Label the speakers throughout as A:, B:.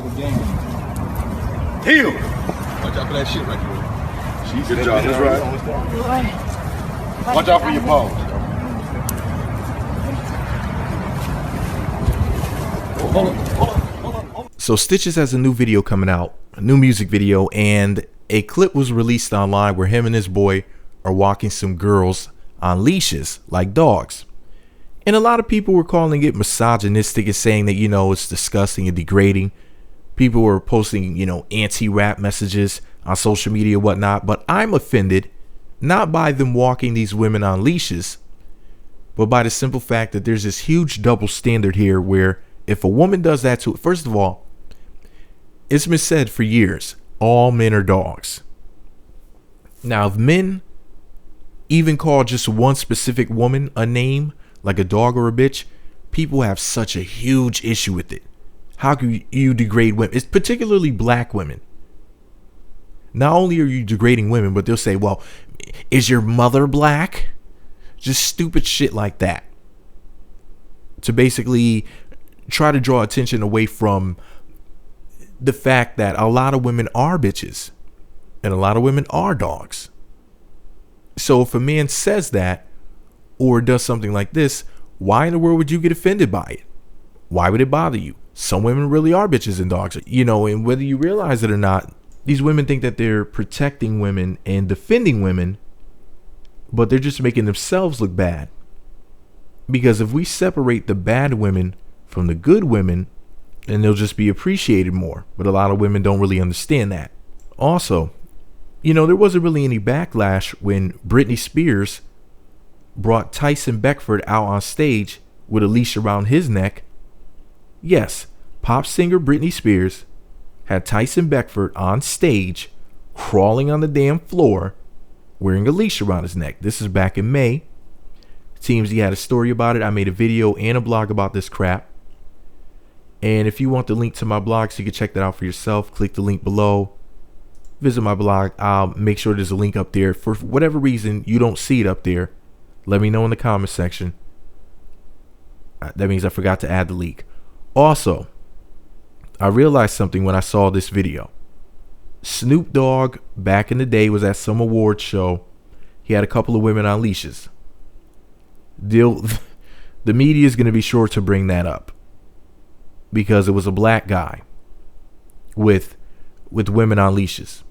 A: with the game.
B: Heal.
A: Watch out for that shit right there.
B: She's good job. That's right. Watch out for your balls.
A: Hold on.
C: So Stitches has a new video coming out, a new music video, and a clip was released online where him and his boy are walking some girls on leashes like dogs. And a lot of people were calling it misogynistic and saying that, you know, it's disgusting and degrading. People were posting, you know, anti-rap messages on social media, whatnot. But I'm offended not by them walking these women on leashes, but by the simple fact that there's this huge double standard here where if a woman does that to, first of all, it's been said for years, all men are dogs. Now, if men even call just one specific woman a name, like a dog or a bitch, people have such a huge issue with it. How can you degrade women? It's particularly black women. Not only are you degrading women, but they'll say, well, is your mother black? Just stupid shit like that. To basically try to draw attention away from the fact that a lot of women are bitches and a lot of women are dogs. So if a man says that or does something like this, why in the world would you get offended by it? Why would it bother you? Some women really are bitches and dogs, you know, and whether you realize it or not, these women think that they're protecting women and defending women, but they're just making themselves look bad. Because if we separate the bad women from the good women, then they'll just be appreciated more. But a lot of women don't really understand that. Also, you know, there wasn't really any backlash when Britney Spears brought Tyson Beckford out on stage with a leash around his neck. Yes, pop singer Britney Spears had Tyson Beckford on stage crawling on the damn floor wearing a leash around his neck. This is back in May. TMZ had a story about it. I made a video and a blog about this crap. And if you want the link to my blog so you can check that out for yourself, click the link below. Visit my blog. I'll make sure there's a link up there. For whatever reason you don't see it up there, let me know in the comment section. That means I forgot to add the link. Also, I realized something when I saw this video. Snoop Dogg back in the day was at some awards show. He had a couple of women on leashes. The media is going to be sure to bring that up because it was a black guy with women on leashes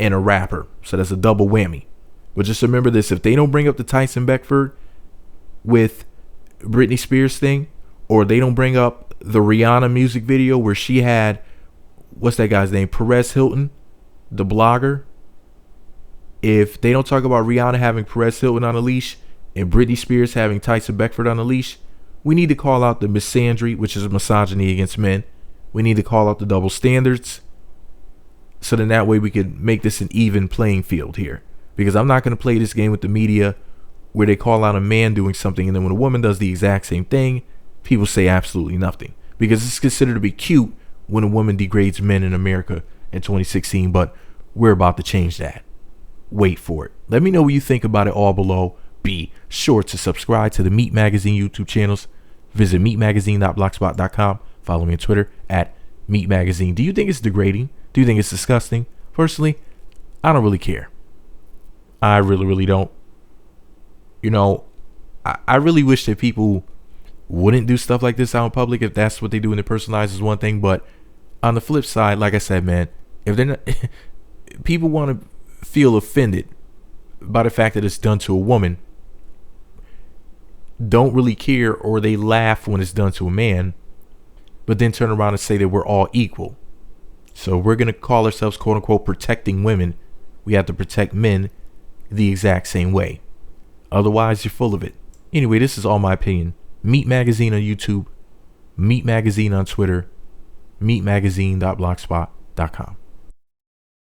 C: and a rapper. So that's a double whammy. But just remember this, if they don't bring up the Tyson Beckford with Britney Spears thing, or they don't bring up the Rihanna music video where she had, what's that guy's name? Perez Hilton, the blogger. If they don't talk about Rihanna having Perez Hilton on a leash and Britney Spears having Tyson Beckford on a leash, we need to call out the misandry, which is misogyny against men. We need to call out the double standards. So then that way we can make this an even playing field here. Because I'm not going to play this game with the media where they call out a man doing something and then when a woman does the exact same thing, people say absolutely nothing. Because it's considered to be cute when a woman degrades men in America in 2016, but we're about to change that. Wait for it. Let me know what you think about it all below. Be sure to subscribe to the Meat Magazine YouTube channels. Visit meatmagazine.blogspot.com. Follow me on Twitter at Meat Magazine. Do you think it's degrading? Do you think it's disgusting? Personally, I don't really care. I really don't. You know, I really wish that people wouldn't do stuff like this out in public. If that's what they do in their personal lives is one thing, but on the flip side, like I said, man, if they're not, people want to feel offended by the fact that it's done to a woman, don't really care, or they laugh when it's done to a man, but then turn around and say that we're all equal. So we're going to call ourselves, quote unquote, protecting women. We have to protect men the exact same way. Otherwise, you're full of it. Anyway, this is all my opinion. Meat Magazine on YouTube, Meat Magazine on Twitter, meatmagazine.blogspot.com.